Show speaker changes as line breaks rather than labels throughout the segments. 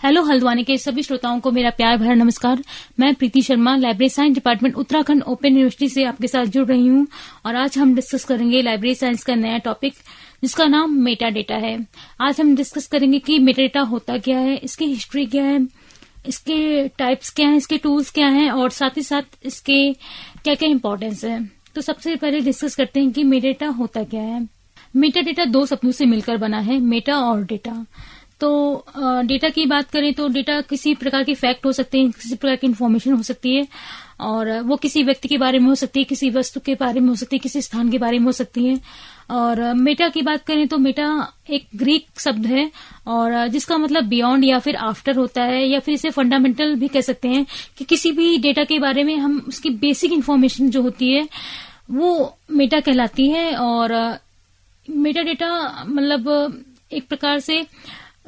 Hello Haldwani के सभी श्रोताओं को मेरा प्यार भरा नमस्कार। मैं Preeti Sharma library science department Uttarakhand open university से आपके साथ जुड़ रही हूं और आज हम डिस्कस करेंगे लाइब्रेरी साइंस का नया टॉपिक जिसका नाम मेटा डेटा है। आज हम डिस्कस करेंगे कि मेटा डेटा होता क्या है, इसकी हिस्ट्री क्या है, इसके टाइप्स क्या है, इसके टूल्स क्या हैं और साथ ही साथ इसके क्या क्या इंपॉर्टेंस है। तो सबसे पहले डिस्कस करते हैं कि मेटा डेटा होता क्या है। मेटा डेटा दो शब्दों से मिलकर बना है, मेटा और डेटा। तो डेटा की बात करें तो डेटा किसी प्रकार के फैक्ट हो सकते हैं, किसी प्रकार की इन्फॉर्मेशन हो सकती है और वो किसी व्यक्ति के बारे में हो सकती है, किसी वस्तु के बारे में हो सकती है, किसी स्थान के बारे में हो सकती है। और मेटा की बात करें तो मेटा एक ग्रीक शब्द है और जिसका मतलब बियॉन्ड या फिर आफ्टर होता है या फिर इसे फंडामेंटल भी कह सकते हैं कि किसी भी डेटा के बारे में हम उसकी बेसिक इन्फॉर्मेशन जो होती है वो मेटा कहलाती है। और मेटा डेटा मतलब एक प्रकार से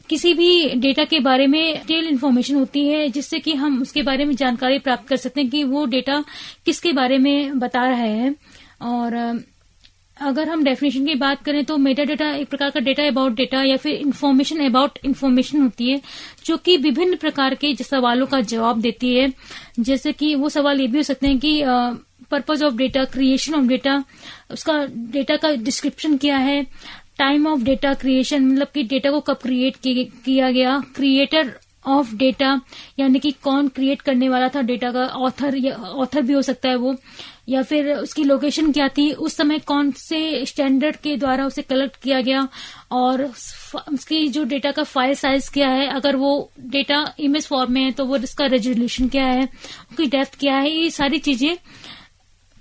किसी भी डेटा के बारे में डिटेल इन्फॉर्मेशन होती है जिससे कि हम उसके बारे में जानकारी प्राप्त कर सकते हैं कि वो डेटा किसके बारे में बता रहा है। और अगर हम डेफिनेशन की बात करें तो मेटा डेटा एक प्रकार का डेटा अबाउट डेटा या फिर इन्फॉर्मेशन अबाउट इन्फॉर्मेशन होती है जो कि विभिन्न प्रकार के सवालों का जवाब देती है। जैसे कि वो सवाल ये भी हो सकते हैं कि purpose of data, creation of data, उसका डेटा का डिस्क्रिप्शन क्या है, टाइम ऑफ डेटा क्रिएशन मतलब कि डेटा को कब क्रिएट किया गया, क्रिएटर ऑफ डेटा यानी कि कौन क्रिएट करने वाला था डेटा का, ऑथर भी हो सकता है वो, या फिर उसकी लोकेशन क्या थी, उस समय कौन से स्टैंडर्ड के द्वारा उसे कलेक्ट किया गया और उसकी जो डेटा का फाइल साइज क्या है, अगर वो डेटा इमेज फॉर्म में है तो वो इसका रेजोल्यूशन क्या है, उसकी डेप्थ क्या है। ये सारी चीजें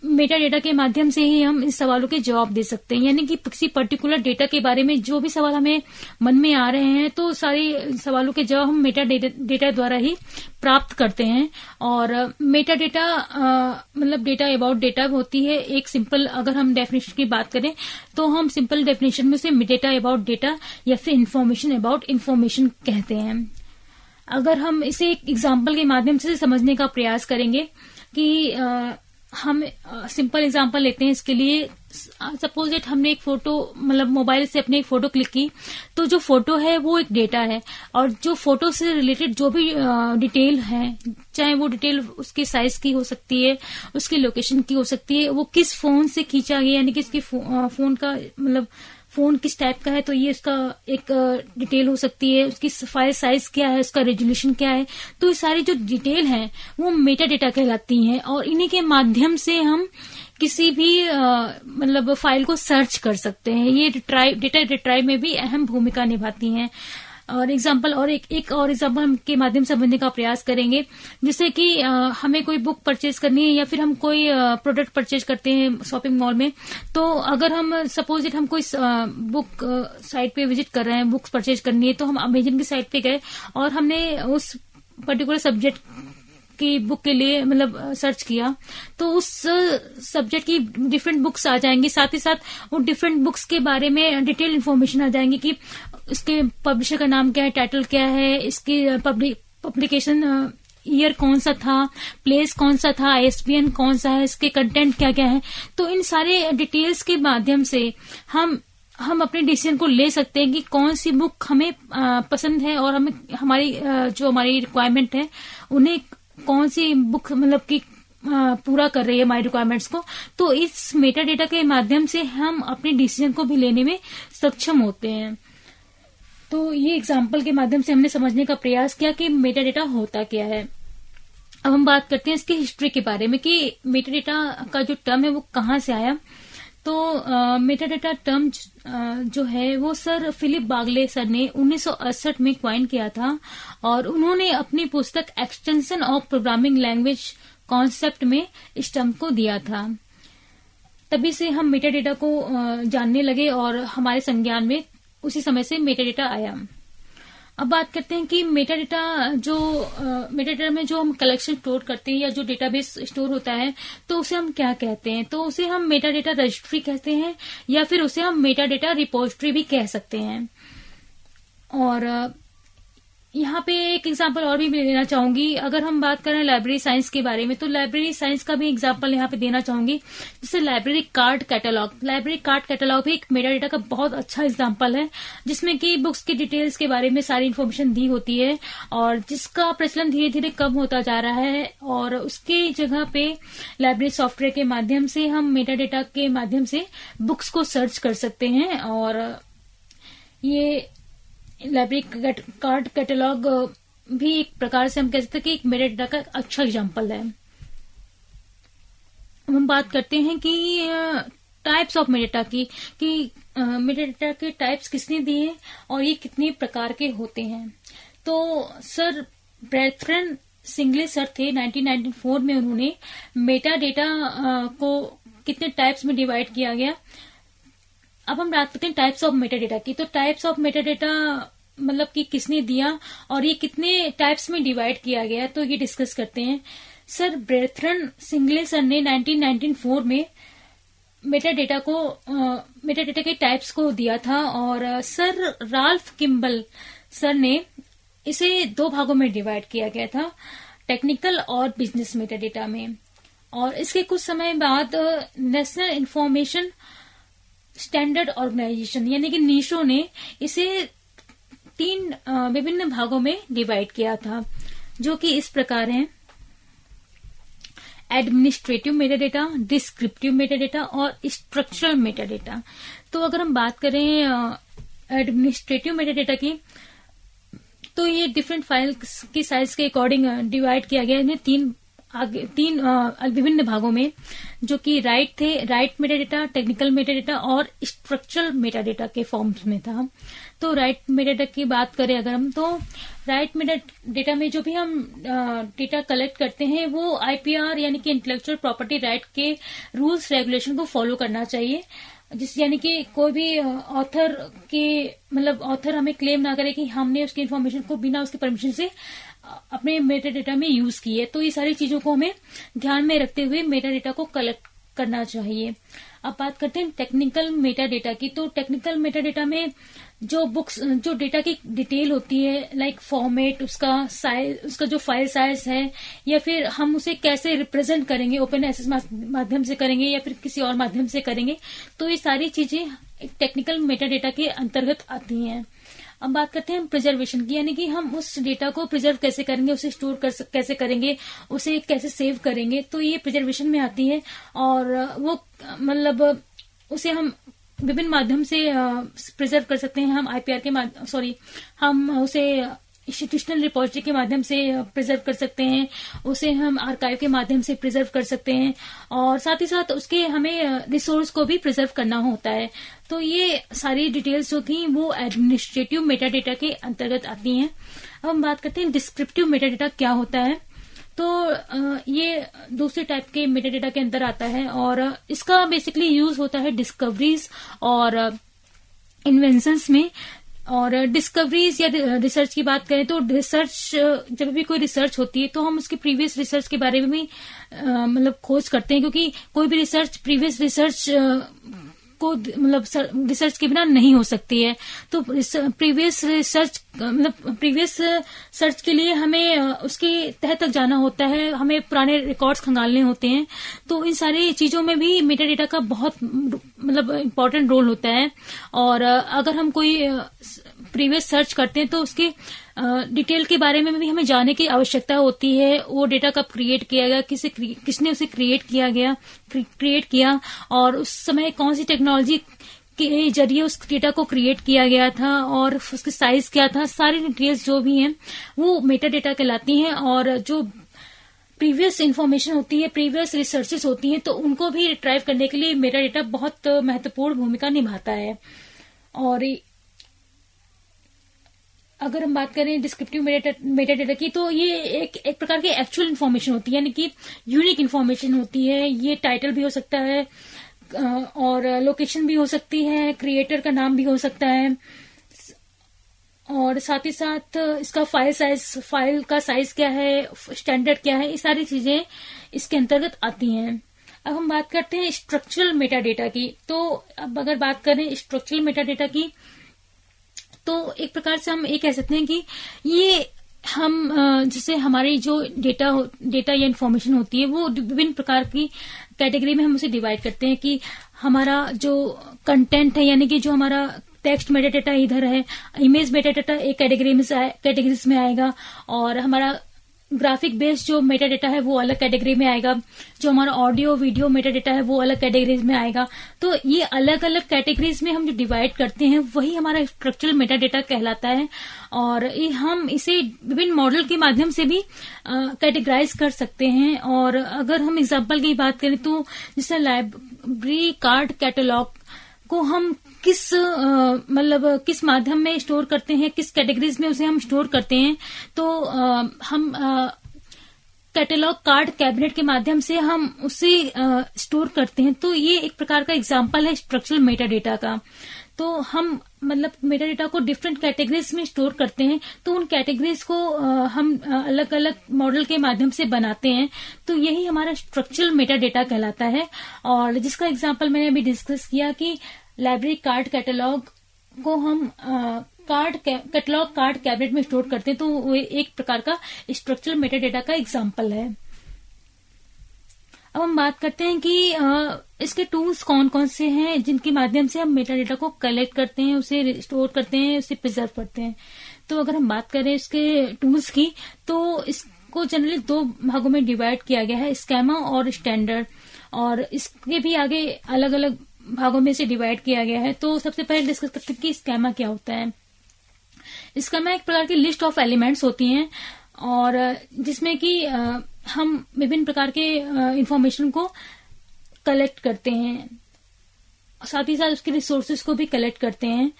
मेटा डेटा के माध्यम से ही हम इस सवालों के जवाब दे सकते हैं। यानी कि किसी पर्टिकुलर डेटा के बारे में जो भी सवाल हमें मन में आ रहे हैं तो सारे सवालों के जवाब हम मेटा डेटा द्वारा ही प्राप्त करते हैं। और मेटा डेटा मतलब डेटा अबाउट डेटा होती है एक सिंपल, अगर हम डेफिनेशन की बात करें तो हम सिंपल डेफिनेशन में से डेटा अबाउट डेटा या फिर इंफॉर्मेशन अबाउट इंफॉर्मेशन कहते हैं। अगर हम इसे एक एग्जाम्पल के माध्यम से समझने का प्रयास करेंगे कि हम सिंपल एग्जांपल लेते हैं इसके लिए। सपोज दैट हमने एक फोटो मतलब मोबाइल से अपने एक फोटो क्लिक की तो जो फोटो है वो एक डेटा है और जो फोटो से रिलेटेड जो भी डिटेल है, चाहे वो डिटेल उसके साइज की हो सकती है, उसकी लोकेशन की हो सकती है, वो किस फोन से खींचा गया यानी कि इसकी फोन का मतलब फोन किस टाइप का है तो ये उसका एक डिटेल हो सकती है, उसकी फाइल साइज क्या है, उसका रेजोल्यूशन क्या है। तो ये सारी जो डिटेल है वो मेटा डेटा कहलाती हैं और इन्हीं के माध्यम से हम किसी भी मतलब फाइल को सर्च कर सकते हैं। ये डेटा रिट्राइव में भी अहम भूमिका निभाती हैं। और एग्जाम्पल और एक और एग्जाम्पल हम के माध्यम से समझने का प्रयास करेंगे। जैसे कि हमें कोई बुक परचेज करनी है या फिर हम कोई प्रोडक्ट परचेज करते हैं शॉपिंग मॉल में, तो अगर हम सपोज इट हम कोई बुक साइट पे विजिट कर रहे हैं, बुक्स परचेज करनी है, तो हम अमेजन की साइट पे गए और हमने उस पर्टिकुलर सब्जेक्ट की बुक के लिए मतलब सर्च किया तो उस सब्जेक्ट की डिफरेंट बुक्स आ जाएंगी, साथ ही साथ उन डिफरेंट बुक्स के बारे में डिटेल इन्फॉर्मेशन आ जाएंगी कि इसके पब्लिशर का नाम क्या है, टाइटल क्या है, इसकी पब्लिकेशन ईयर कौन सा था, प्लेस कौन सा था, ISBN कौन सा है, इसके कंटेंट क्या क्या है। तो इन सारे डिटेल्स के माध्यम से हम अपने डिसीजन को ले सकते हैं कि कौन सी बुक हमें पसंद है और हमें हमारी जो हमारी रिक्वायरमेंट है उन्हें कौन सी बुक मतलब कि पूरा कर रही है हमारी रिक्वायरमेंट्स को। तो इस मेटा डेटा के माध्यम से हम अपने डिसीजन को भी लेने में सक्षम होते हैं। तो ये एग्जाम्पल के माध्यम से हमने समझने का प्रयास किया कि मेटा डेटा होता क्या है। अब हम बात करते हैं इसकी हिस्ट्री के बारे में कि मेटा डेटा का जो टर्म है वो कहाँ से आया। तो मेटा डेटा टर्म जो है वो सर फिलिप बागले सर ने 1968 में क्वाइन किया था और उन्होंने अपनी पुस्तक extension of programming language concept में इस टर्म को दिया था। तभी से हम मेटा डेटा को जानने लगे और हमारे संज्ञान में उसी समय से मेटा डेटा आया। अब बात करते हैं कि मेटा डेटा में जो हम कलेक्शन स्टोर करते हैं या जो डेटाबेस स्टोर होता है तो उसे हम क्या कहते हैं। तो उसे हम मेटा डेटा रजिस्ट्री कहते हैं या फिर उसे हम मेटा डेटा रिपोजिटरी भी कह सकते हैं। और यहाँ पे एक एग्जांपल और भी मैं देना चाहूंगी। अगर हम बात करें लाइब्रेरी साइंस के बारे में, तो लाइब्रेरी साइंस का भी एग्जांपल यहाँ पे देना चाहूंगी, जैसे library card catalogue. Library card catalogue भी एक मेटा डेटा का बहुत अच्छा एग्जांपल है, जिसमें कि बुक्स की डिटेल्स के बारे में सारी इन्फॉर्मेशन दी होती है, और जिसका प्रचलन धीरे धीरे कम होता जा रहा है। और उसकी जगह पे लाइब्रेरी सॉफ्टवेयर के माध्यम से हम मेटा डेटा के माध्यम से बुक्स को सर्च कर सकते हैं। और ये लाइब्रेरी कार्ड कैटलॉग भी एक प्रकार से हम कह सकते हैं कि एक मेटा डेटा का अच्छा एग्जाम्पल है। हम बात करते हैं कि टाइप्स ऑफ मेटा की, कि मेटा डेटा के टाइप्स किसने दिए और ये कितने प्रकार के होते हैं। तो सर ब्रैथरन सिंगले सर थे 1994 में, उन्होंने मेटा डेटा को कितने टाइप्स में डिवाइड किया गया। अब हम बात करते हैं टाइप्स ऑफ मेटा डेटा की। तो टाइप्स ऑफ मेटा डेटा मतलब कि किसने दिया और ये कितने टाइप्स में डिवाइड किया गया, तो ये डिस्कस करते हैं। सर ब्रैथरन सिंगले सर ने 1994 में मेटा डेटा के टाइप्स को दिया था, और सर राल्फ किम्बल सर ने इसे 2 भागों में डिवाइड किया गया था, टेक्निकल और बिजनेस मेटा डेटा में। और इसके कुछ समय बाद नेशनल इंफॉर्मेशन स्टैंडर्ड ऑर्गेनाइजेशन यानी कि नीशो ने इसे 3 विभिन्न भागों में डिवाइड किया था, जो कि इस प्रकार हैं: administrative Meta data, descriptive Meta data और स्ट्रक्चरल मेटा डेटा। तो अगर हम बात करें एडमिनिस्ट्रेटिव मेटा डेटा की, तो ये डिफरेंट फाइल्स की साइज के अकॉर्डिंग डिवाइड किया गया है 3 विभिन्न भागों में, जो कि right Meta data, technical Meta data और स्ट्रक्चरल मेटा डेटा के फॉर्म्स में था। तो राइट मेटा डेटा की बात करें अगर हम, तो राइट मेटा डेटा में जो भी हम डेटा कलेक्ट करते हैं वो आईपीआर यानी कि इंटेलेक्चुअल प्रॉपर्टी राइट के रूल्स रेगुलेशन को फॉलो करना चाहिए। यानी कि कोई भी ऑथर हमें क्लेम ना करे कि हमने उसकी इन्फॉर्मेशन को बिना उसके परमिशन से अपने मेटा डेटा में यूज किए। तो ये सारी चीजों को हमें ध्यान में रखते हुए मेटा डेटा को कलेक्ट करना चाहिए। अब बात करते हैं टेक्निकल मेटा डेटा की। तो टेक्निकल मेटा डेटा में जो डेटा की डिटेल होती है, लाइक फॉर्मेट, उसका साइज, उसका जो फाइल साइज है, या फिर हम उसे कैसे रिप्रेजेंट करेंगे, ओपन एक्सेस माध्यम से करेंगे या फिर किसी और माध्यम से करेंगे, तो ये सारी चीजें टेक्निकल मेटा डेटा के अंतर्गत आती हैं। अब बात करते हैं प्रिजर्वेशन की, यानी कि हम उस डेटा को प्रिजर्व कैसे करेंगे, उसे स्टोर कैसे करेंगे, उसे कैसे सेव करेंगे, तो ये प्रिजर्वेशन में आती है। और वो उसे हम विभिन्न माध्यम से प्रिजर्व कर सकते हैं। हम आईपीआर के हम उसे इंस्टीट्यूशनल रिपोजिटरी के माध्यम से प्रिजर्व कर सकते हैं, उसे हम आर्काइव के माध्यम से प्रिजर्व कर सकते हैं, और साथ ही साथ उसके हमें रिसोर्स को भी प्रिजर्व करना होता है। तो ये सारी डिटेल्स जो थी वो एडमिनिस्ट्रेटिव मेटा डेटा के अंतर्गत आती हैं। अब हम बात करते हैं डिस्क्रिप्टिव मेटा डेटा क्या होता है। तो ये दूसरे टाइप के मेटा डेटा के अंदर आता है, और इसका बेसिकली यूज होता है डिस्कवरीज और इन्वेंशंस में। और डिस्कवरीज या रिसर्च की बात करें तो जब भी कोई रिसर्च होती है तो हम उसके प्रीवियस रिसर्च के बारे में भी खोज करते हैं, क्योंकि कोई भी रिसर्च प्रीवियस रिसर्च को रिसर्च के बिना नहीं हो सकती है। तो प्रीवियस सर्च के लिए हमें उसके तह तक जाना होता है, हमें पुराने रिकॉर्ड्स खंगालने होते हैं। तो इन सारी चीजों में भी मेटा डेटा का बहुत इम्पोर्टेंट रोल होता है। और अगर हम कोई प्रीवियस सर्च करते हैं तो उसके डिटेल के बारे में भी हमें जानने की आवश्यकता होती है। वो डेटा कब क्रिएट किया गया, किसने उसे क्रिएट किया, और उस समय कौन सी टेक्नोलॉजी के जरिए उस डेटा को क्रिएट किया गया था, और उसके साइज क्या था। सारी डिटेल्स जो भी हैं वो मेटा डेटा कहलाती हैं। और जो प्रीवियस इंफॉर्मेशन होती है, प्रीवियस रिसर्चेस होती हैं, तो उनको भी रिट्राइव करने के लिए मेटा डेटा बहुत महत्वपूर्ण भूमिका निभाता है। और अगर हम बात करें डिस्क्रिप्टिव मेटा डेटा की, तो ये एक प्रकार की एक्चुअल इन्फॉर्मेशन होती है, यानी कि यूनिक इन्फॉर्मेशन होती है। ये टाइटल भी हो सकता है, और लोकेशन भी हो सकती है, क्रिएटर का नाम भी हो सकता है, और साथ ही साथ इसका फाइल का साइज क्या है, स्टैंडर्ड क्या है, ये सारी चीजें इसके अंतर्गत आती हैं। अब हम बात करते हैं स्ट्रक्चरल मेटा डेटा की। तो अब अगर बात करें स्ट्रक्चरल मेटा डेटा की, तो एक प्रकार से हम ये कह सकते हैं कि ये हम जैसे हमारी जो डेटा या इन्फॉर्मेशन होती है वो विभिन्न प्रकार की कैटेगरी में हम उसे डिवाइड करते हैं कि हमारा जो कंटेंट है, यानी कि जो हमारा टेक्स्ट मेटाडेटा इधर है, इमेज मेटाडेटा एक कैटेगरीज में आएगा, और हमारा ग्राफिक बेस्ड जो मेटाडेटा है वो अलग कैटेगरी में आएगा, जो हमारा ऑडियो वीडियो मेटाडेटा है वो अलग कैटेगरीज में आएगा। तो ये अलग अलग कैटेगरीज में हम जो डिवाइड करते हैं वही हमारा स्ट्रक्चरल मेटाडेटा कहलाता है, और हम इसे विभिन्न मॉडल के माध्यम से भी कैटेगराइज कर सकते हैं। और अगर हम एग्जांपल की बात करें तो जैसे लाइब्रेरी कार्ड कैटलॉग को हम किस माध्यम में स्टोर करते हैं, किस कैटेगरीज में उसे हम स्टोर करते हैं, तो हम कैटलॉग कार्ड कैबिनेट के माध्यम से हम उसे स्टोर करते हैं। तो ये एक प्रकार का एग्जांपल है स्ट्रक्चरल मेटाडेटा का। तो हम मेटाडेटा को डिफरेंट कैटेगरीज में स्टोर करते हैं, तो उन कैटेगरीज को हम अलग अलग मॉडल के माध्यम से बनाते हैं, तो यही हमारा स्ट्रक्चरल मेटाडेटा कहलाता है। और जिसका एग्जांपल मैंने अभी डिस्कस किया कि लाइब्रेरी कार्ड कैटलॉग को हम कैटलॉग कार्ड कैबिनेट में स्टोर करते हैं, तो वो एक प्रकार का स्ट्रक्चरल मेटाडेटा का एग्जांपल है। अब हम बात करते हैं कि इसके टूल्स कौन कौन से हैं जिनके माध्यम से हम मेटाडेटा को कलेक्ट करते हैं, उसे स्टोर करते हैं, उसे प्रिजर्व करते हैं। तो अगर हम बात करें इसके टूल्स की, तो इसको जनरली दो भागों में डिवाइड किया गया है, स्कीमा और स्टैंडर्ड, और इसके भी आगे अलग अलग भागों में से डिवाइड किया गया है। तो सबसे पहले डिस्कस करते हैं कि स्कीमा क्या होता है। स्कीमा एक प्रकार की लिस्ट ऑफ एलिमेंट्स होती हैं, और जिसमें कि हम विभिन्न प्रकार के इंफॉर्मेशन को कलेक्ट करते हैं, साथ ही साथ उसके रिसोर्सेज को भी कलेक्ट करते हैं।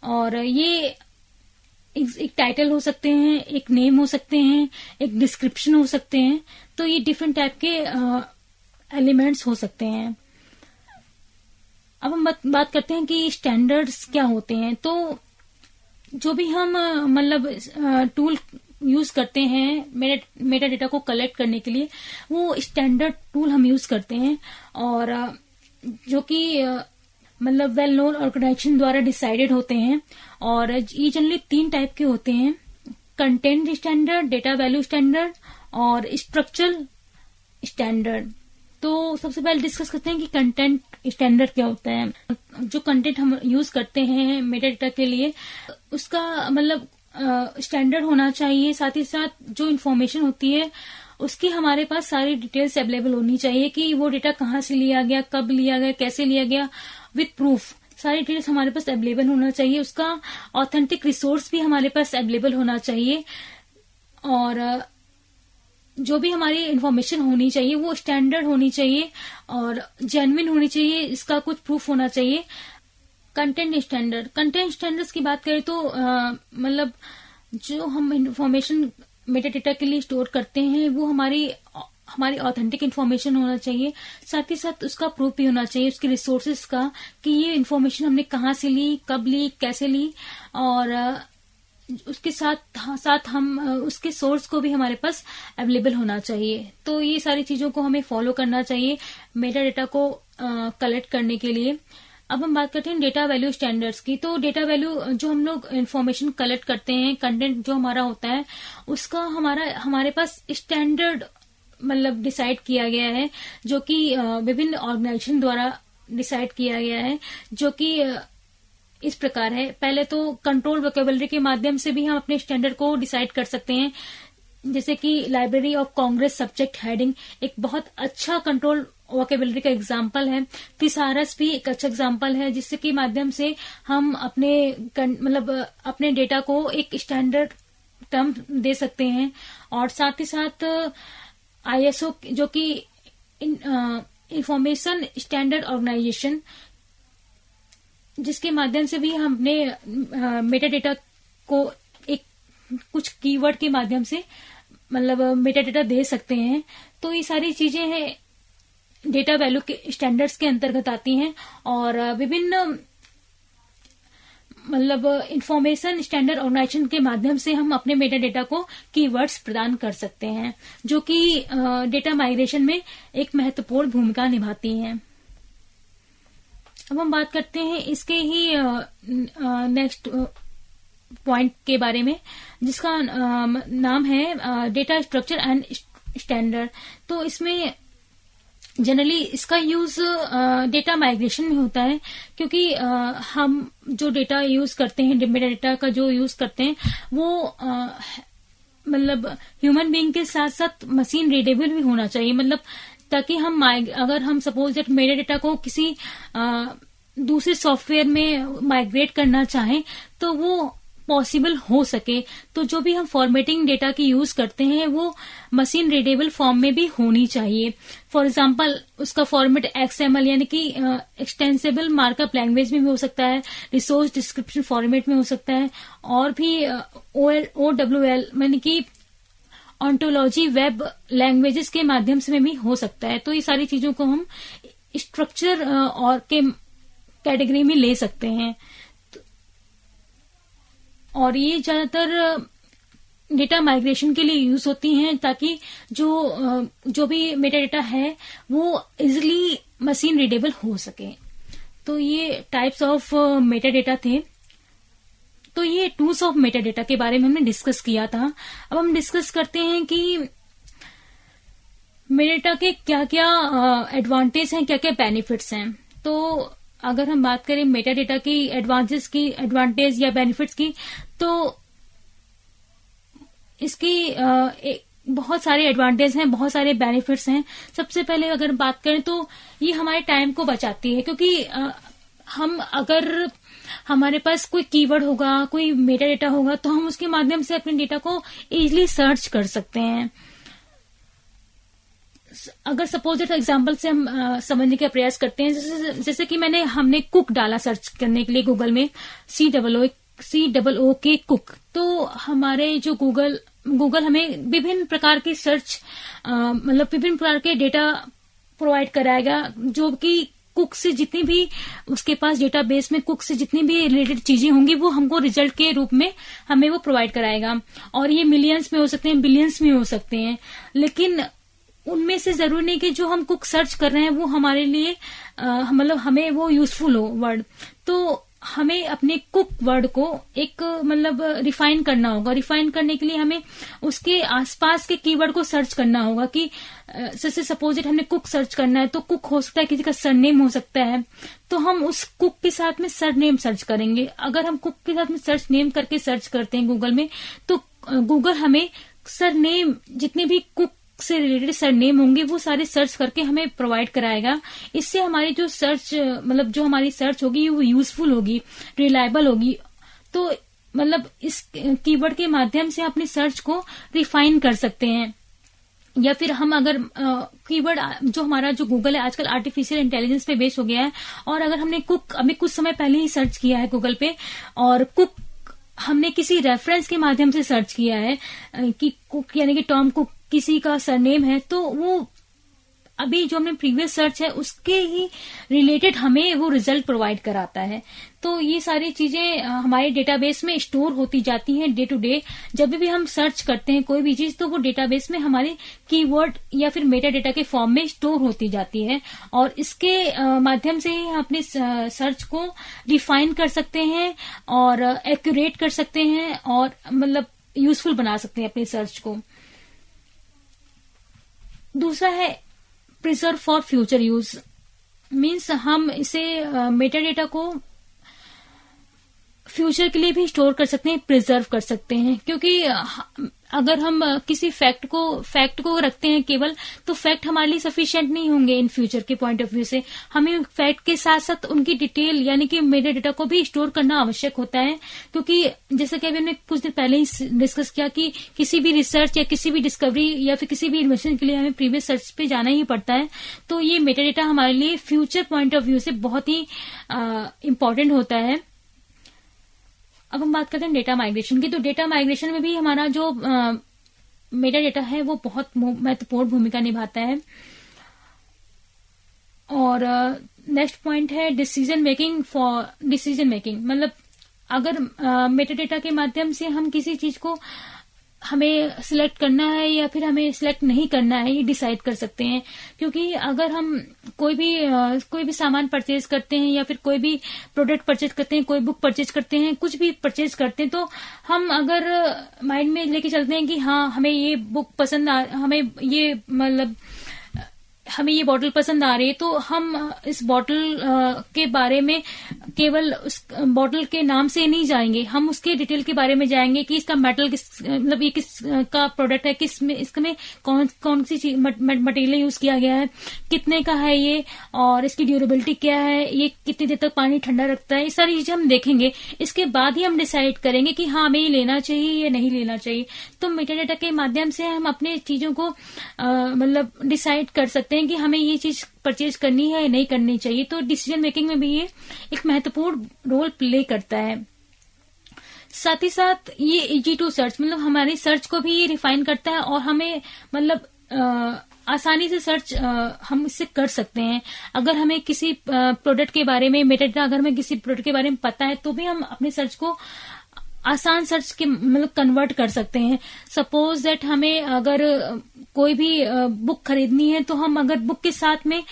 और ये एक टाइटल हो सकते हैं, एक नेम हो सकते हैं, एक डिस्क्रिप्शन हो सकते हैं। तो ये डिफरेंट टाइप के एलिमेंट्स हो सकते हैं। अब हम बात करते हैं कि स्टैंडर्ड्स क्या होते हैं। तो जो भी हम टूल यूज करते हैं मेटाडेटा को कलेक्ट करने के लिए, वो स्टैंडर्ड टूल हम यूज करते हैं, और जो कि वेल नोन ऑर्गेनाइजेशन द्वारा डिसाइडेड होते हैं। और ये जनरली 3 टाइप के होते हैं: content standard, data value standard और स्ट्रक्चरल स्टैंडर्ड। तो सबसे पहले डिस्कस करते हैं कि कंटेंट स्टैंडर्ड क्या होता है। जो कंटेंट हम यूज करते हैं मेटाडेटा के लिए, उसका स्टैंडर्ड होना चाहिए। साथ ही साथ जो इन्फॉर्मेशन होती है उसकी हमारे पास सारी डिटेल्स अवेलेबल होनी चाहिए कि वो डेटा कहाँ से लिया गया, कब लिया गया, कैसे लिया गया, विथ प्रूफ सारी डिटेल्स हमारे पास अवेलेबल होना चाहिए। उसका ऑथेंटिक रिसोर्स भी हमारे पास अवेलेबल होना चाहिए, और जो भी हमारी इन्फॉर्मेशन होनी चाहिए वो स्टैंडर्ड होनी चाहिए और जेन्युइन होनी चाहिए, इसका कुछ प्रूफ होना चाहिए। कंटेंट स्टैंडर्ड्स की बात करें तो जो हम इन्फॉर्मेशन मेटाडेटा के लिए स्टोर करते हैं वो हमारी ऑथेंटिक इन्फॉर्मेशन होना चाहिए। साथ ही साथ उसका प्रूफ भी होना चाहिए, उसके रिसोर्सेज का, कि ये इन्फॉर्मेशन हमने कहाँ से ली, कब ली, कैसे ली, और उसके साथ हम उसके सोर्स को भी हमारे पास अवेलेबल होना चाहिए। तो ये सारी चीजों को हमें फॉलो करना चाहिए मेटाडेटा को कलेक्ट करने के लिए। अब हम बात करते हैं डेटा वैल्यू स्टैंडर्ड्स की। तो डेटा वैल्यू जो हम लोग इन्फॉर्मेशन कलेक्ट करते हैं, कंटेंट जो हमारा होता है, उसका हमारे पास स्टैंडर्ड डिसाइड किया गया है, जो कि विभिन्न ऑर्गेनाइजेशन द्वारा डिसाइड किया गया है, जो कि इस प्रकार है। पहले तो कंट्रोल वोकेबलरी के माध्यम से भी हम अपने स्टैंडर्ड को डिसाइड कर सकते हैं, जैसे कि library of Congress subject heading एक बहुत अच्छा कंट्रोल वोकेबलरी का एग्जाम्पल है। थिसारस भी एक अच्छा एग्जाम्पल है, जिससे के माध्यम से हम अपने डेटा को एक स्टैंडर्ड टर्म दे सकते हैं। और साथ ही साथ ISO जो कि इंफॉर्मेशन स्टैंडर्ड ऑर्गेनाइजेशन, जिसके माध्यम से भी हम अपने मेटाडेटा को एक कुछ कीवर्ड के माध्यम से मेटाडेटा दे सकते हैं। तो ये सारी चीजें हैं डेटा वैल्यू के स्टैंडर्ड्स के अंतर्गत आती हैं, और विभिन्न इंफॉर्मेशन स्टैंडर्ड ऑर्गेनाइजेशन के माध्यम से हम अपने मेटाडेटा को कीवर्ड्स प्रदान कर सकते हैं, जो कि डेटा माइग्रेशन में एक महत्वपूर्ण भूमिका निभाती हैं। अब हम बात करते हैं इसके ही नेक्स्ट पॉइंट के बारे में, जिसका नाम है डेटा स्ट्रक्चर एंड स्टैंडर्ड। तो इसमें जनरली इसका यूज डेटा माइग्रेशन में होता है, क्योंकि हम जो डेटा यूज करते हैं, मेटा डेटा का जो यूज करते हैं, वो मतलब ह्यूमन बीइंग के साथ साथ मशीन रीडेबल भी होना चाहिए। मतलब ताकि हम अगर हम सपोज दैट मेटा डेटा को किसी दूसरे सॉफ्टवेयर में माइग्रेट करना चाहें तो वो पॉसिबल हो सके। तो जो भी हम फॉर्मेटिंग डेटा की यूज करते हैं वो मशीन रीडेबल फॉर्म में भी होनी चाहिए। फॉर एग्जांपल उसका फॉर्मेट एक्सएमएल यानी कि एक्सटेंसिबल मार्कअप लैंग्वेज में भी हो सकता है, रिसोर्स डिस्क्रिप्शन फॉर्मेट में हो सकता है, और भी OWL यानी कि ऑन्टोलॉजी वेब लैंग्वेजेस के माध्यम से भी हो सकता है। तो ये सारी चीजों को हम स्ट्रक्चर और के कैटेगरी में ले सकते हैं। और ये ज्यादातर डेटा माइग्रेशन के लिए यूज होती हैं, ताकि जो भी मेटा डेटा है वो इजिली मशीन रीडेबल हो सके। तो ये टाइप्स ऑफ मेटा डेटा थे। तो ये टूल्स ऑफ मेटा डेटा के बारे में हमने डिस्कस किया था। अब हम डिस्कस करते हैं कि मेटा डेटा के क्या क्या एडवांटेज हैं, क्या क्या बेनिफिट्स हैं। तो अगर हम बात करें मेटा डेटा की एडवांटेज या बेनिफिट्स की, तो इसकी बहुत सारे एडवांटेज हैं, बहुत सारे बेनिफिट्स हैं। सबसे पहले अगर बात करें तो ये हमारे टाइम को बचाती है, क्योंकि हम अगर हमारे पास कोई कीवर्ड होगा, कोई मेटा डेटा होगा, तो हम उसके माध्यम से अपने डेटा को इजीली सर्च कर सकते हैं। अगर सपोज दैट एग्जांपल से हम समझने का प्रयास करते हैं, जैसे कि हमने कुक डाला सर्च करने के लिए गूगल में, COOK कुक। तो हमारे जो गूगल हमें विभिन्न प्रकार के सर्च मतलब विभिन्न प्रकार के डेटा प्रोवाइड कराएगा, जो कि कुक से जितनी भी उसके पास डेटाबेस में कुक से जितनी भी रिलेटेड चीजें होंगी वो हमको रिजल्ट के रूप में हमें वो प्रोवाइड कराएगा। और ये मिलियंस में हो सकते हैं, बिलियंस में हो सकते हैं, लेकिन उनमें से जरूरी नहीं कि जो हम कुक सर्च कर रहे हैं वो हमारे लिए मतलब हमें वो यूजफुल हो वर्ड। तो हमें अपने कुक वर्ड को एक मतलब रिफाइन करना होगा। रिफाइन करने के लिए हमें उसके आसपास के कीवर्ड को सर्च करना होगा कि जैसे सपोज हमने कुक सर्च करना है, तो कुक हो सकता है किसी का सरनेम हो सकता है, तो हम उस कुक के साथ में सरनेम सर्च करेंगे। अगर हम कुक के साथ में सर्च नेम करके सर्च करते हैं गूगल में, तो गूगल हमें सरनेम जितने भी कुक से रिलेटेड सरनेम होंगे वो सारे सर्च करके हमें प्रोवाइड कराएगा। इससे हमारी जो सर्च मतलब जो हमारी सर्च होगी वो यूजफुल होगी, रिलायबल होगी। तो मतलब इस कीवर्ड के माध्यम से अपनी सर्च को रिफाइन कर सकते हैं। या फिर हम अगर कीवर्ड जो गूगल है आजकल आर्टिफिशियल इंटेलिजेंस पे बेस हो गया है, और अगर हमने कुक अभी कुछ समय पहले ही सर्च किया है गूगल पे, और कुक हमने किसी रेफरेंस के माध्यम से सर्च किया है कि कुक यानी कि टॉम कुक किसी का सरनेम है, तो वो अभी जो हमने प्रीवियस सर्च है उसके ही रिलेटेड हमें वो रिजल्ट प्रोवाइड कराता है। तो ये सारी चीजें हमारे डेटाबेस में स्टोर होती जाती हैं डे टू डे। जब भी हम सर्च करते हैं कोई भी चीज, तो वो डेटाबेस में हमारे कीवर्ड या फिर मेटा डेटा के फॉर्म में स्टोर होती जाती है, और इसके माध्यम से ही हम अपने सर्च को रिफाइन कर सकते हैं और एक्यूरेट कर सकते हैं, और मतलब यूजफुल बना सकते हैं अपने सर्च को। दूसरा है preserve for future use. Means हम इसे मेटा डेटा को फ्यूचर के लिए भी स्टोर कर सकते हैं, प्रिजर्व कर सकते हैं। क्योंकि अगर हम किसी फैक्ट को रखते हैं केवल, तो फैक्ट हमारे लिए सफिशिएंट नहीं होंगे इन फ्यूचर के पॉइंट ऑफ व्यू से। हमें फैक्ट के साथ साथ उनकी डिटेल यानी कि मेटा डेटा को भी स्टोर करना आवश्यक होता है। क्योंकि जैसे कि अभी हमने कुछ दिन पहले ही डिस्कस किया कि किसी भी रिसर्च या किसी भी डिस्कवरी या फिर किसी भी इन्वेंशन के लिए हमें प्रीवियस सर्च पे जाना ही पड़ता है। तो ये मेटा डेटा हमारे लिए फ्यूचर पॉइंट ऑफ व्यू से बहुत ही इम्पोर्टेंट होता है। अब हम बात करते हैं डेटा माइग्रेशन की। तो डेटा माइग्रेशन में भी हमारा जो मेटा डेटा है वो बहुत महत्वपूर्ण भूमिका निभाता है। और नेक्स्ट पॉइंट है डिसीजन मेकिंग। मतलब अगर मेटा डेटा के माध्यम से हम किसी चीज को हमें सिलेक्ट करना है या फिर हमें सिलेक्ट नहीं करना है, ये डिसाइड कर सकते हैं। क्योंकि अगर हम कोई भी सामान परचेज करते हैं या फिर कोई भी प्रोडक्ट परचेज करते हैं, कोई बुक परचेज करते हैं, कुछ भी परचेज करते हैं, तो हम अगर माइंड में लेके चलते हैं कि हाँ हमें ये बुक पसंद हमें ये बॉटल पसंद आ रही है, तो हम इस बॉटल के बारे में केवल उस बॉटल के नाम से नहीं जाएंगे, हम उसके डिटेल के बारे में जाएंगे कि इसका मेटल ये किस का प्रोडक्ट है, इसमें कौन सी चीज मटेरियल यूज किया गया है, कितने का है ये, और इसकी ड्यूरेबिलिटी क्या है, ये कितनी देर तक पानी ठंडा रखता है, ये सारी चीजें हम देखेंगे। इसके बाद ही हम डिसाइड करेंगे कि हाँ हमें ये लेना चाहिए या नहीं लेना चाहिए। तो मेटाडेटा के माध्यम से हम अपने चीजों को डिसाइड कर सकते हैं कि हमें ये चीज परचेज करनी है या नहीं करनी चाहिए। तो डिसीजन मेकिंग में भी ये एक महत्वपूर्ण रोल प्ले करता है। साथ ही साथ ये इजी टू सर्च, हमारी सर्च को भी ये रिफाइन करता है और हमें आसानी से सर्च हम इससे कर सकते हैं। अगर हमें किसी प्रोडक्ट के बारे में मेटाडेटा, अगर हमें किसी प्रोडक्ट के बारे में पता है, तो भी हम अपने सर्च को आसान सर्च के कन्वर्ट कर सकते हैं। सपोज दैट हमें अगर कोई भी बुक खरीदनी है, तो हम अगर बुक के साथ में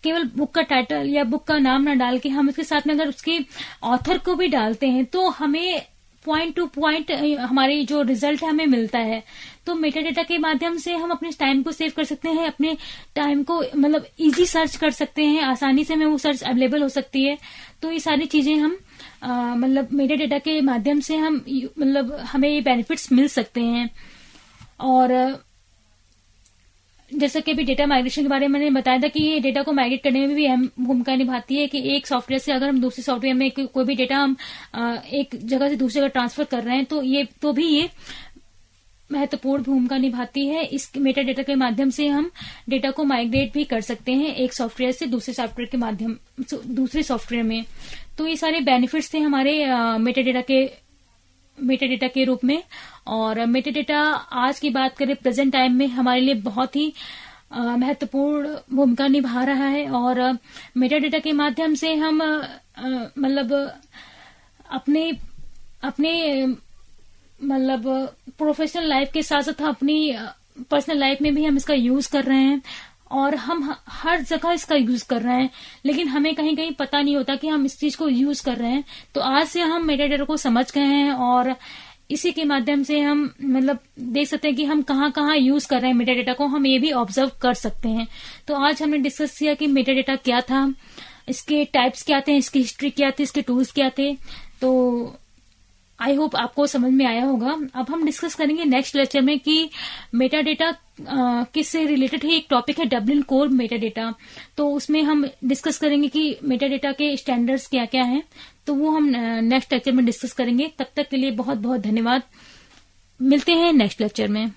केवल बुक का टाइटल या बुक का नाम ना डाल के हम उसके साथ में अगर उसके ऑथर को भी डालते हैं, तो हमें पॉइंट टू पॉइंट हमारी जो रिजल्ट है हमें मिलता है। तो मेटाडेटा के माध्यम से हम अपने टाइम को सेव कर सकते हैं, अपने टाइम को इजी सर्च कर सकते हैं, आसानी से हमें वो सर्च अवेलेबल हो सकती है। तो ये सारी चीजें हम मेटाडेटा के माध्यम से हम हमें ये बेनिफिट्स मिल सकते हैं। और जैसा कि अभी डेटा माइग्रेशन के बारे में मैंने बताया था कि ये डेटा को माइग्रेट करने में भी अहम भूमिका निभाती है। कि एक सॉफ्टवेयर से अगर हम दूसरे सॉफ्टवेयर में कोई भी डेटा हम एक जगह से दूसरी जगह ट्रांसफर कर रहे हैं, तो भी ये महत्वपूर्ण भूमिका निभाती है। इस मेटा डेटा के माध्यम से हम डेटा को माइग्रेट भी कर सकते हैं एक सॉफ्टवेयर से दूसरे सॉफ्टवेयर के माध्यम दूसरे सॉफ्टवेयर में। तो ये सारे बेनिफिट्स थे हमारे मेटा डेटा के रूप में। और मेटा डेटा आज की बात करें प्रेजेंट टाइम में हमारे लिए बहुत ही महत्वपूर्ण भूमिका निभा रहा है। और मेटा डेटा के माध्यम से हम अपने प्रोफेशनल लाइफ के साथ साथ अपनी पर्सनल लाइफ में भी हम इसका यूज कर रहे हैं और हम हर जगह इसका यूज कर रहे हैं, लेकिन हमें कहीं कहीं पता नहीं होता कि हम इस चीज को यूज कर रहे हैं। तो आज से हम मेटा डेटा को समझ गए हैं और इसी के माध्यम से हम देख सकते हैं कि हम कहाँ कहाँ यूज कर रहे हैं मेटा डेटा को, हम ये भी ऑब्जर्व कर सकते हैं। तो आज हमने डिस्कस किया कि मेटा डेटा क्या था, इसके टाइप्स क्या थे, इसकी हिस्ट्री क्या थी, इसके टूल्स क्या थे। तो आई होप आपको समझ में आया होगा। अब हम डिस्कस करेंगे नेक्स्ट लेक्चर में कि मेटा डेटा किससे रिलेटेड है। एक टॉपिक है डब्लिन कोर मेटा डेटा, तो उसमें हम डिस्कस करेंगे कि मेटा डेटा के स्टैंडर्ड्स क्या क्या हैं। तो वो हम नेक्स्ट लेक्चर में डिस्कस करेंगे। तब तक के लिए बहुत बहुत धन्यवाद। मिलते हैं नेक्स्ट लेक्चर में।